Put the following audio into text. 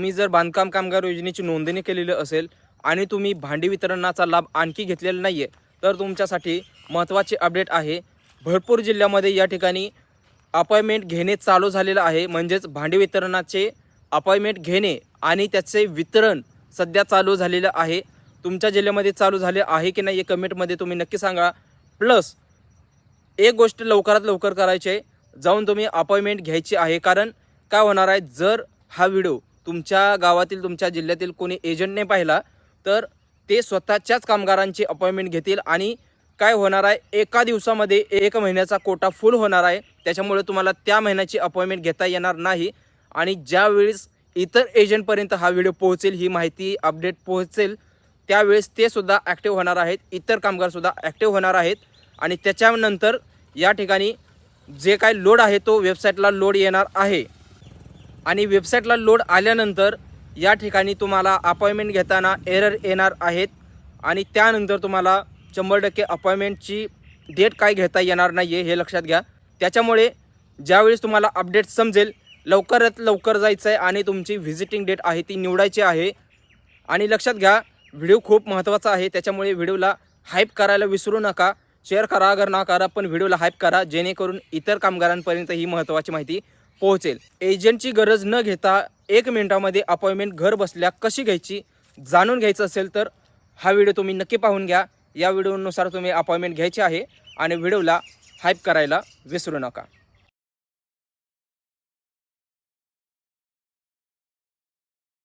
तुम्ही जर बांधकाम कामगार योजनेची नोंदणी केलेली असेल आणि तुम्ही भांडी वितरणाचा लाभ आणखी घेतलेला नाही आहे, तर तुमच्यासाठी महत्त्वाचे अपडेट आहे। भरपूर जिल्ह्यामध्ये या ठिकाणी अपॉइंटमेंट घेणे चालू झालेलं आहे। म्हणजेच भांडी वितरणाचे अपॉइंटमेंट घेणे आणि त्याचे वितरण सध्या चालू झालेलं आहे। तुमच्या जिल्ह्यामध्ये चालू झाले आहे की नाही हे कमेंटमध्ये तुम्ही नक्की सांगा। प्लस एक गोष्ट लवकरात लवकर करायची आहे, जाऊन तुम्ही अपॉइंटमेंट घ्यायची आहे। कारण काय होणार आहे, जर हा व्हिडिओ तुमच्या गावातील तुमच्या जिल्ह्यातील कोणी एजंटने पाहिला तर ते स्वतःच्याच कामगारांची अपॉइंटमेंट घेतील आणि काय होणार आहे, एका दिवसामध्ये 1 महिन्याचा कोटा फुल होणार आहे। त्याच्यामुळे तुम्हाला त्या महिन्याची अपॉइंटमेंट घेता येणार नाही आणि ज्यावेळेस इतर एजंटपर्यंत हा व्हिडिओ पोहोचेल, ही माहिती अपडेट पोहोचेल, त्यावेळेस ते सुद्धा ॲक्टिव्ह होणार आहेत, इतर कामगारसुद्धा ॲक्टिव्ह होणार आहेत आणि त्याच्यानंतर या ठिकाणी जे काय लोड आहे तो वेबसाईटला लोड येणार आहे आणि वेबसाईटला लोड आल्यानंतर या ठिकाणी तुम्हाला अपॉइंटमेंट घेताना एरर येणार आहेत आणि त्यानंतर तुम्हाला 100% अपॉइंटमेंटची डेट काय घेता येणार नाही आहे, हे लक्षात घ्या। त्याच्यामुळे ज्यावेळेस तुम्हाला अपडेट समजेल, लवकरात लवकर जायचं आहे आणि तुमची व्हिजिटिंग डेट आहे ती निवडायची आहे। आणि लक्षात घ्या, व्हिडिओ खूप महत्त्वाचा आहे, त्याच्यामुळे व्हिडिओला हाईप करायला विसरू नका। शेअर करा अगर ना करा, पण व्हिडिओला हाईप करा, जेणेकरून इतर कामगारांपर्यंत ही महत्त्वाची माहिती पोहोचेल। एजंटची गरज न घेता 1 मिनिटामध्ये अपॉइंटमेंट घर बसल्या कशी घ्यायची जाणून घ्यायचं असेल तर हा व्हिडिओ तुम्ही नक्की पाहून घ्या। या व्हिडिओनुसार तुम्ही अपॉइंटमेंट घ्यायची आहे आणि व्हिडिओला हाईप करायला विसरू नका।